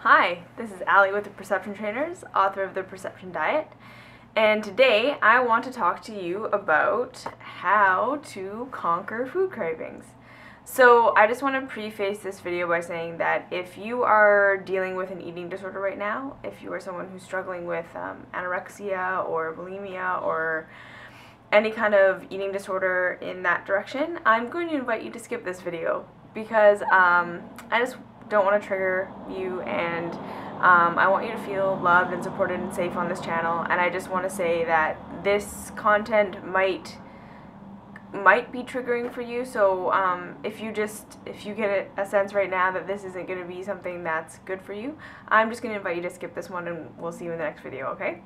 Hi, this is Allie with the Perception Trainers, author of The Perception Diet, and today I want to talk to you about how to conquer food cravings. So I just want to preface this video by saying that if you are dealing with an eating disorder right now, if you are someone who's struggling with anorexia or bulimia or any kind of eating disorder in that direction, I'm going to invite you to skip this video because I just don't want to trigger you, and I want you to feel loved and supported and safe on this channel. And I just want to say that this content might be triggering for you, so if you get a sense right now that this isn't going to be something that's good for you, I'm just going to invite you to skip this one and we'll see you in the next video, okay?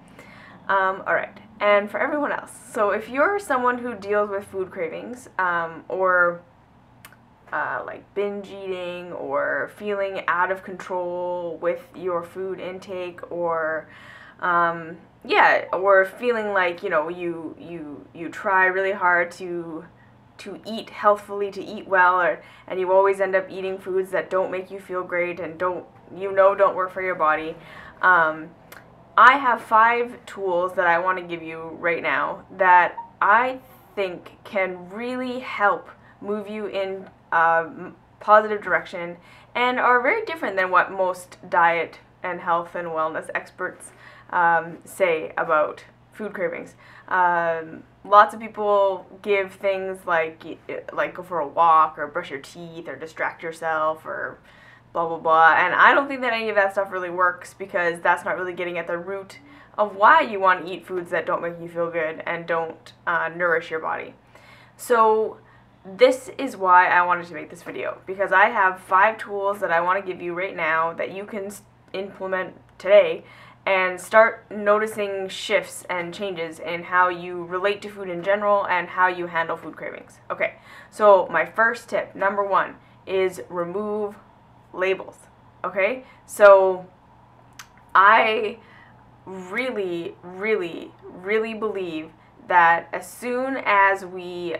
Alright, and for everyone else, so if you're someone who deals with food cravings, or like binge eating, or feeling out of control with your food intake, or or feeling like, you know, you try really hard to eat healthfully, to eat well, and you always end up eating foods that don't make you feel great and don't work for your body. I have 5 tools that I want to give you right now that I think can really help move you in a positive direction and are very different than what most diet and health and wellness experts say about food cravings. Lots of people give things like go for a walk or brush your teeth or distract yourself or blah blah blah, and I don't think that any of that stuff really works, because that's not really getting at the root of why you want to eat foods that don't make you feel good and don't nourish your body. So this is why I wanted to make this video, because I have 5 tools that I want to give you right now that you can implement today and start noticing shifts and changes in how you relate to food in general and how you handle food cravings. Okay, so my first tip, number 1, is remove labels. Okay, so I really believe that as soon as we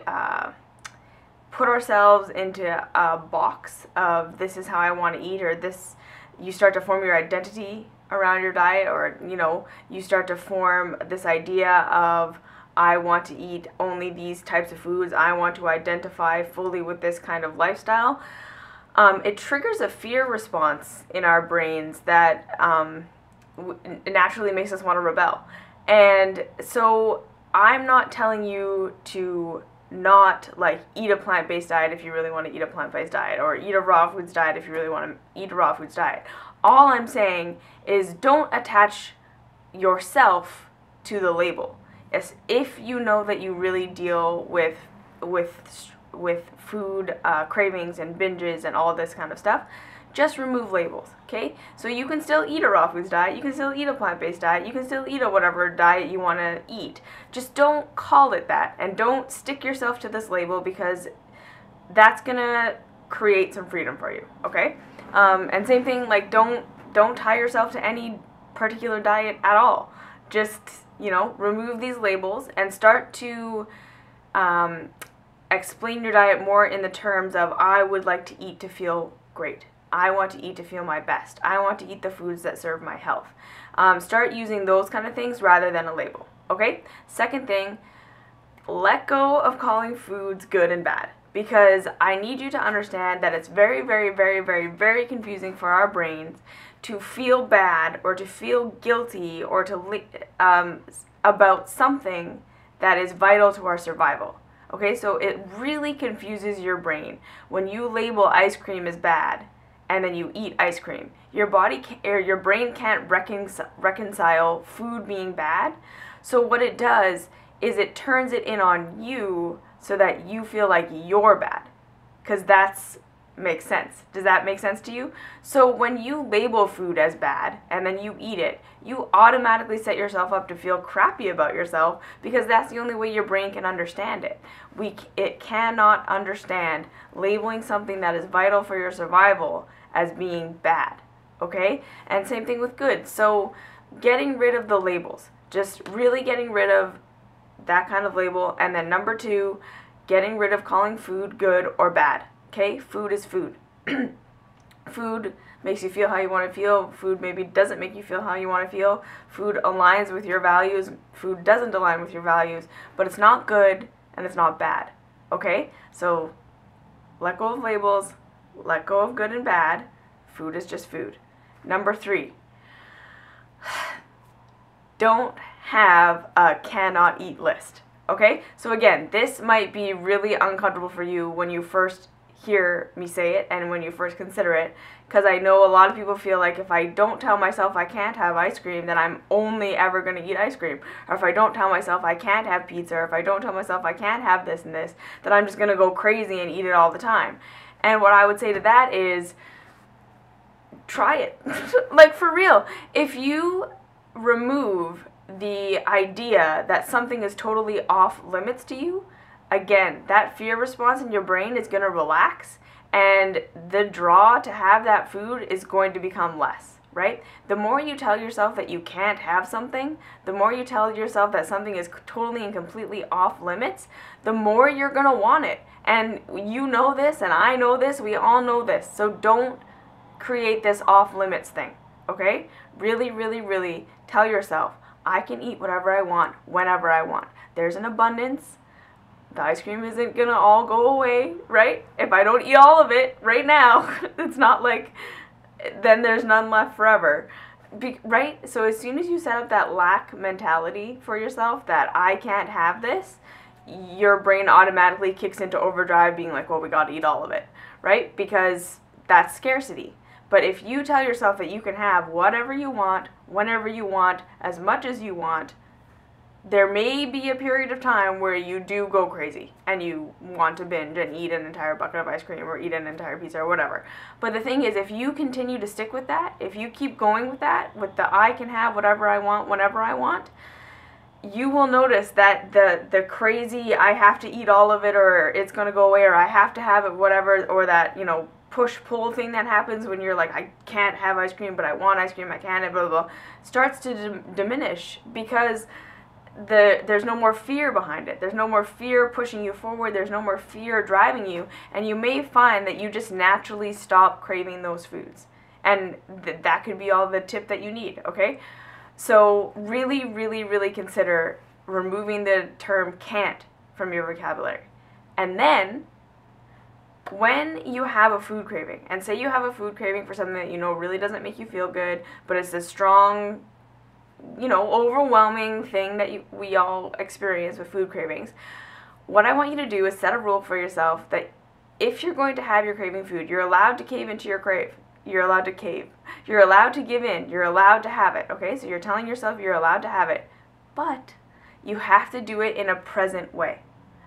put ourselves into a box of this is how I want to eat, or this, you start to form your identity around your diet, or you start to form this idea of I want to eat only these types of foods, I want to identify fully with this kind of lifestyle. It triggers a fear response in our brains that naturally makes us want to rebel. And so I'm not telling you to not eat a plant-based diet if you really want to eat a plant-based diet, or eat a raw foods diet if you really want to eat a raw foods diet. All I'm saying is don't attach yourself to the label. If you know that you really deal with food cravings and binges and all this kind of stuff, just remove labels, okay? So you can still eat a raw foods diet, you can still eat a plant-based diet, you can still eat a whatever diet you want to eat. Just don't call it that, and don't stick yourself to this label, because that's gonna create some freedom for you, okay? And same thing, don't tie yourself to any particular diet at all. Just, remove these labels and start to explain your diet more in the terms of, I would like to eat to feel great. I want to eat to feel my best. I want to eat the foods that serve my health. Start using those kind of things rather than a label, okay? Second thing, let go of calling foods good and bad, because I need you to understand that it's very confusing for our brains to feel bad or to feel guilty or to about something that is vital to our survival. Okay, so it really confuses your brain when you label ice cream as bad and then you eat ice cream. Your body or your brain can't reconcile food being bad. So what it does is it turns it in on you so that you feel like you're bad, because that's makes sense. Does that make sense to you? So when you label food as bad and then you eat it, you automatically set yourself up to feel crappy about yourself, because that's the only way your brain can understand it. It cannot understand labeling something that is vital for your survival as being bad, okay? And same thing with good. So getting rid of the labels, just really getting rid of that kind of label. And then number 2, getting rid of calling food good or bad. Okay, food is food. Food makes you feel how you want to feel. Food maybe doesn't make you feel how you want to feel. Food aligns with your values. Food doesn't align with your values. But it's not good and it's not bad. Okay? So let go of labels. Let go of good and bad. Food is just food. Number 3. Don't have a cannot eat list. Okay? So again, this might be really uncomfortable for you when you first hear me say it and when you first consider it, because I know a lot of people feel like if I don't tell myself I can't have ice cream, then I'm only ever going to eat ice cream. Or if I don't tell myself I can't have pizza, or if I don't tell myself I can't have this and this, then I'm just going to go crazy and eat it all the time. And what I would say to that is, try it. Like, for real. If you remove the idea that something is totally off limits to you, again, that fear response in your brain is going to relax, and the draw to have that food is going to become less, right? The more you tell yourself that you can't have something, the more you tell yourself that something is totally and completely off limits, the more you're going to want it. And you know this, and I know this, we all know this. So don't create this off limits thing, okay? Really, really, really tell yourself, I can eat whatever I want, whenever I want. There's an abundance. The ice cream isn't gonna all go away, right? If I don't eat all of it right now, it's not like then there's none left forever, right? So as soon as you set up that lack mentality for yourself, that I can't have this, your brain automatically kicks into overdrive, being like, well, we gotta eat all of it, right? Because that's scarcity. But if you tell yourself that you can have whatever you want, whenever you want, as much as you want, there may be a period of time where you do go crazy and you want to binge and eat an entire bucket of ice cream or eat an entire pizza or whatever. But the thing is, if you continue to stick with that, if you keep going with that, with the I can have whatever I want, whenever I want, you will notice that the crazy I have to eat all of it, or it's going to go away, or I have to have it, whatever, or that, you know, push-pull thing that happens when you're like, I can't have ice cream, but I want ice cream, I can't, blah, blah, blah, starts to diminish, because there's no more fear behind it. There's no more fear pushing you forward. There's no more fear driving you. And you may find that you just naturally stop craving those foods. And that could be all the tip that you need, okay? So really, really, really consider removing the term can't from your vocabulary. And then, when you have a food craving, and say you have a food craving for something that you know really doesn't make you feel good, but it's a strong, you know, overwhelming thing that we all experience with food cravings, what I want you to do is set a rule for yourself that if you're going to have your craving food, you're allowed to cave into your crave. You're allowed to cave. You're allowed to give in. You're allowed to have it, okay? So you're telling yourself you're allowed to have it. But you have to do it in a present way,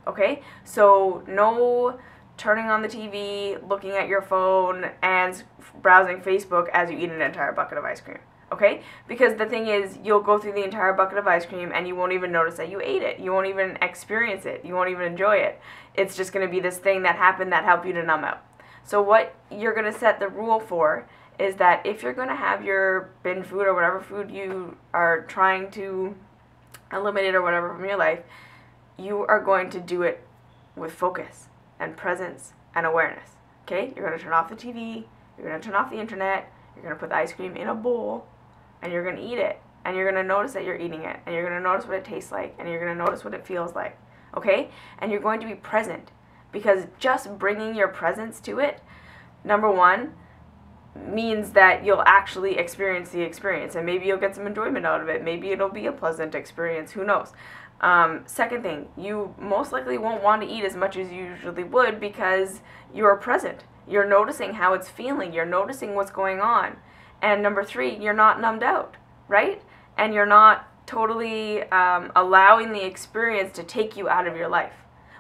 okay? So no turning on the TV, looking at your phone, and browsing Facebook as you eat an entire bucket of ice cream. Okay? Because the thing is, you'll go through the entire bucket of ice cream and you won't even notice that you ate it. You won't even experience it. You won't even enjoy it. It's just going to be this thing that happened that helped you to numb out. So what you're going to set the rule for is that if you're going to have your binge food or whatever food you are trying to eliminate or whatever from your life, you are going to do it with focus and presence and awareness. Okay? You're going to turn off the TV. You're going to turn off the internet. You're going to put the ice cream in a bowl. And you're going to eat it, and you're going to notice that you're eating it, and you're going to notice what it tastes like, and you're going to notice what it feels like, okay? And you're going to be present, because just bringing your presence to it, number one, means that you'll actually experience the experience, and maybe you'll get some enjoyment out of it. Maybe it'll be a pleasant experience, who knows? Second thing, you most likely won't want to eat as much as you usually would because you're present. You're noticing how it's feeling. You're noticing what's going on. And number three, you're not numbed out, right? And you're not totally allowing the experience to take you out of your life,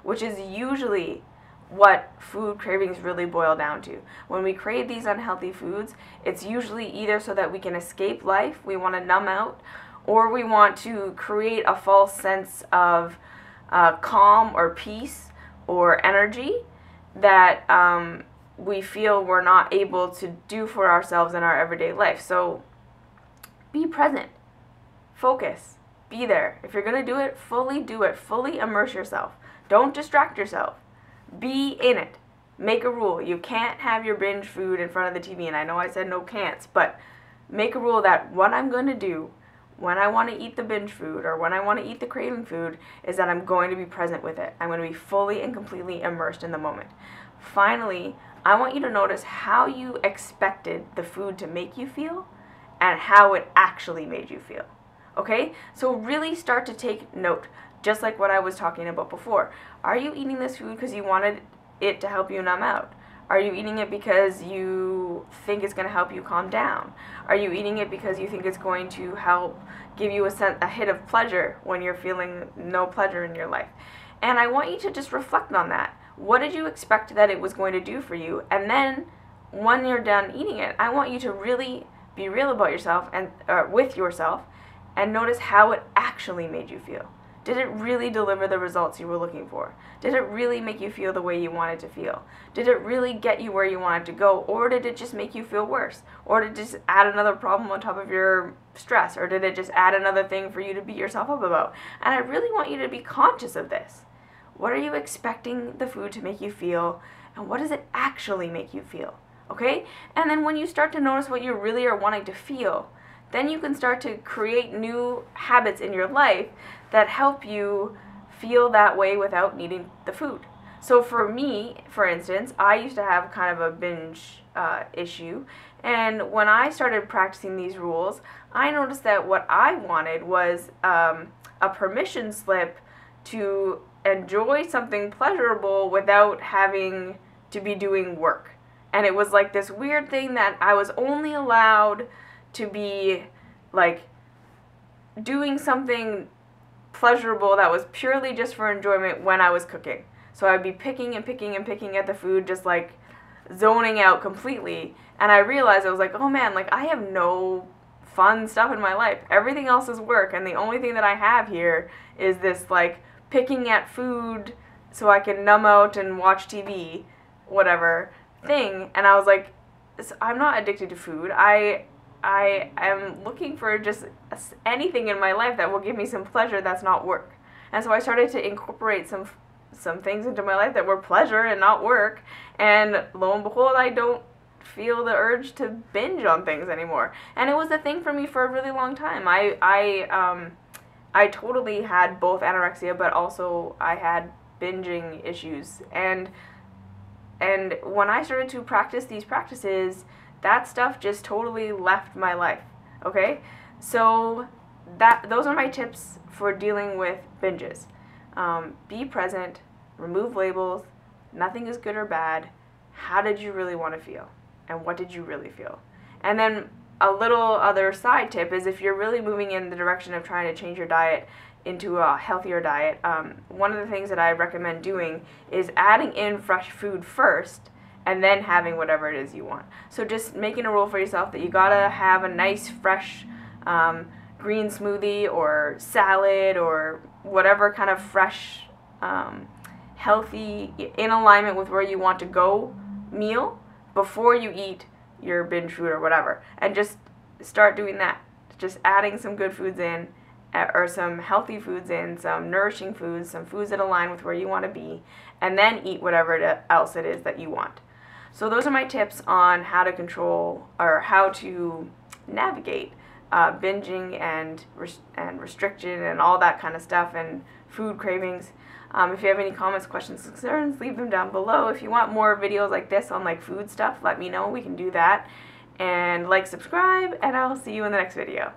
which is usually what food cravings really boil down to. When we crave these unhealthy foods, it's usually either so that we can escape life, we want to numb out, or we want to create a false sense of calm or peace or energy that we feel we're not able to do for ourselves in our everyday life. So be present, focus, be there. If you're going to do it, fully immerse yourself. Don't distract yourself. Be in it. Make a rule. You can't have your binge food in front of the TV. And I know I said no can'ts, but make a rule that what I'm going to do when I want to eat the binge food or when I want to eat the craving food is that I'm going to be present with it. I'm going to be fully and completely immersed in the moment. Finally, I want you to notice how you expected the food to make you feel and how it actually made you feel. Okay? So really start to take note, just like what I was talking about before. Are you eating this food because you wanted it to help you numb out? Are you eating it because you think it's going to help you calm down? Are you eating it because you think it's going to help give you a hit of pleasure when you're feeling no pleasure in your life? And I want you to just reflect on that. What did you expect that it was going to do for you? And then when you're done eating it, I want you to really be real about yourself and with yourself and notice how it actually made you feel. Did it really deliver the results you were looking for? Did it really make you feel the way you wanted to feel? Did it really get you where you wanted to go? Or did it just make you feel worse? Or did it just add another problem on top of your stress? Or did it just add another thing for you to beat yourself up about? And I really want you to be conscious of this. What are you expecting the food to make you feel? And what does it actually make you feel? Okay? And then when you start to notice what you really are wanting to feel, then you can start to create new habits in your life that help you feel that way without needing the food. So for me, for instance, I used to have kind of a binge issue, and when I started practicing these rules, I noticed that what I wanted was a permission slip to enjoy something pleasurable without having to be doing work. And it was like this weird thing that I was only allowed to be like doing something pleasurable that was purely just for enjoyment when I was cooking. So I'd be picking and picking and picking at the food, just like zoning out completely. And I realized I was like, oh man, like I have no fun stuff in my life. Everything else is work, and the only thing that I have here is this like picking at food so I can numb out and watch TV, whatever thing. And I was like, I'm not addicted to food. I am looking for just anything in my life that will give me some pleasure that's not work. And so I started to incorporate some things into my life that were pleasure and not work. And lo and behold, I don't feel the urge to binge on things anymore. And it was a thing for me for a really long time. I totally had both anorexia, but also I had binging issues. And when I started to practice these practices, that stuff just totally left my life, okay? So those are my tips for dealing with binges. Be present, remove labels, nothing is good or bad. How did you really want to feel? And what did you really feel? And then a little other side tip is if you're really moving in the direction of trying to change your diet into a healthier diet, one of the things that I recommend doing is adding in fresh food first and then having whatever it is you want. So just making a rule for yourself that you gotta have a nice fresh green smoothie or salad or whatever kind of fresh, healthy, in alignment with where you want to go meal before you eat your binge food or whatever. And just start doing that. Just adding some good foods in, or some healthy foods in, some nourishing foods, some foods that align with where you want to be, and then eat whatever else it is that you want. So those are my tips on how to control or how to navigate binging and restriction and all that kind of stuff and food cravings. If you have any comments, questions, concerns, leave them down below. If you want more videos like this on like food stuff, let me know. We can do that. And like, subscribe, and I'll see you in the next video.